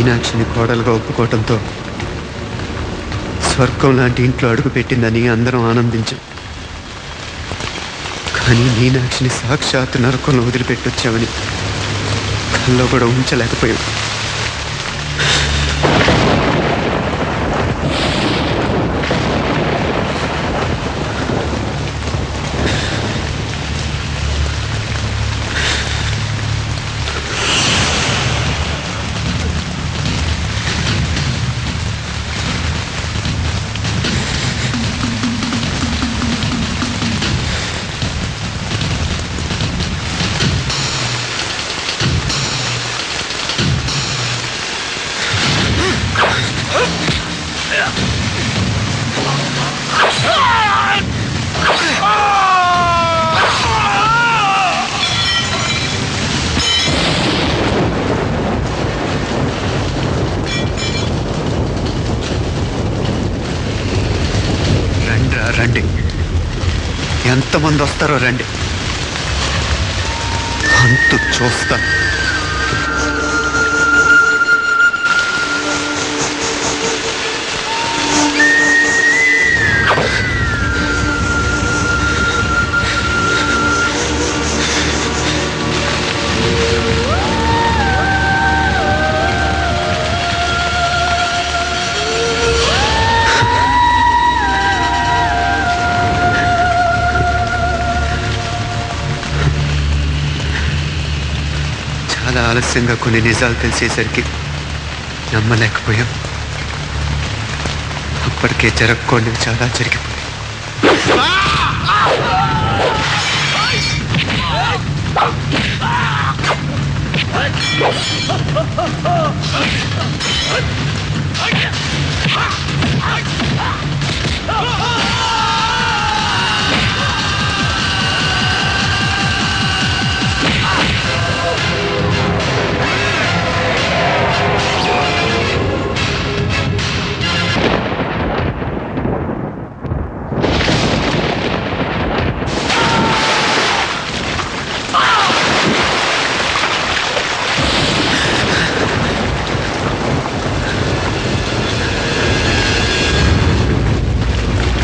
మీనాక్షిని కోడలుగా ఒప్పుకోవటంతో స్వర్గం లాంటి ఇంట్లో అడుగు పెట్టిందని అందరం ఆనందించాం. కానీ మీనాక్షిని సాక్షాత్ నరకంలో వదిలిపెట్టొచ్చామని కల్లో కూడా ఉంచలేకపోయాం. రండి, ఎంతమంది వస్తారో రండి, అంతు చూస్తా. చాలా ఆలస్యంగా కొన్ని నిజాలు తెలిసేసరికి నమ్మలేకపోయాం. అప్పటికే జరగకుండా చాలా జరిగిపోయాయి.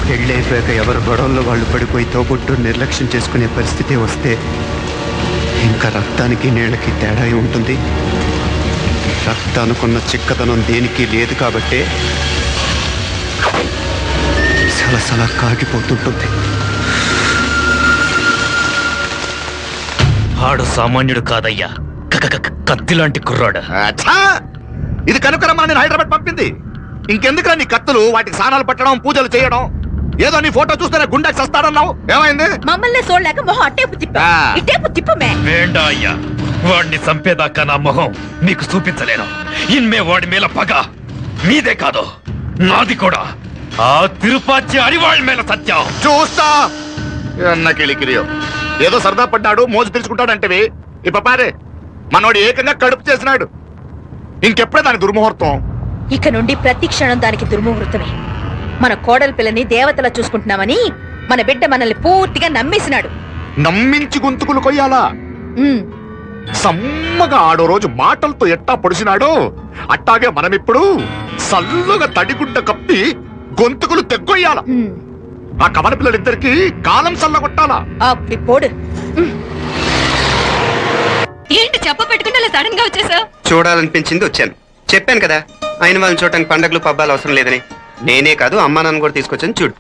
పెళ్ళైపోయాక ఎవరు గొడవల్లో వాళ్ళు పడిపోయి తోబుట్టు నిర్లక్ష్యం చేసుకునే పరిస్థితి వస్తే ఇంకా రక్తానికి నీళ్ళకి తేడా ఉంటుంది. రక్తానుకున్న చిక్కదనం దేనికి లేదు కాబట్టి సలసలా కాగిపోతుంటుంది. ఆడు సామాన్యుడు కాదయ్యా, కత్తిలాంటి కుర్రాడు. ఇది కనుకరమ్మా నేను హైదరాబాద్ పంపింది. ఇంకెందుకురా నీ కత్తులు, వాటికి స్నానాలు పట్టడం, పూజలు చేయడం? ఏదో నీ ఫోటో చూస్తేనే గుండెకి చస్తాడన్నావు, ఏమైంది? మమ్మల్ని చూడలేక మొహం అట్టేపు తిప్పమే. వేండా అయ్యా, వాడిని చంపేదాకా నా మొహం మీకు చూపించలేను. ఇన్మే వాడి మేల పగ మీదే కాదు, నాది కూడా. ఆ తిరుపతి అరివాళ్ళ మేల సత్యం చూస్తా. కిలికిరియో ఏదో సరదా పడ్డాడు, మోజు తెలుసుకుంటాడంటే ఇప్ప పారే మనోడు ఏకంగా కడుపు చేసినాడు. ఇంకెప్పుడే దాని దుర్ముహూర్తం. ఇక నుండి ప్రతి క్షణం దానికి దుర్ముహూర్తమే. మన కోడలి పిల్లని దేవతలా చూసుకుంటున్నామని మన బిడ్డ మనల్ని పూర్తిగా నమ్మేసినాడు. నమ్మించి గొంతుకులు కొయ్యాలా? సమ్మగా ఆడో రోజు మాటలతో ఎట్టా పొడిసినాడో అట్టాగే మనమిప్పుడు సల్లుగా తడిగుడ్డ కప్పి గొంతుకులు తెగ్గొయ్యాల. ఆ కవన పిల్లలిద్దరికి కాలం సల్లగొట్టాలా? పోడు. ఏంటి చెప్ప పెట్టుకుంటే సడన్ గా వచ్చేసా? చూడాలనిపించింది వచ్చాను. చెప్పాను కదా, ఆయన వాళ్ళని చూడటానికి పండగలు పబ్బాలు అవసరం లేదని. నేనే కాదు, అమ్మా నాన్న కూడా తీసుకొచ్చాను చూడు.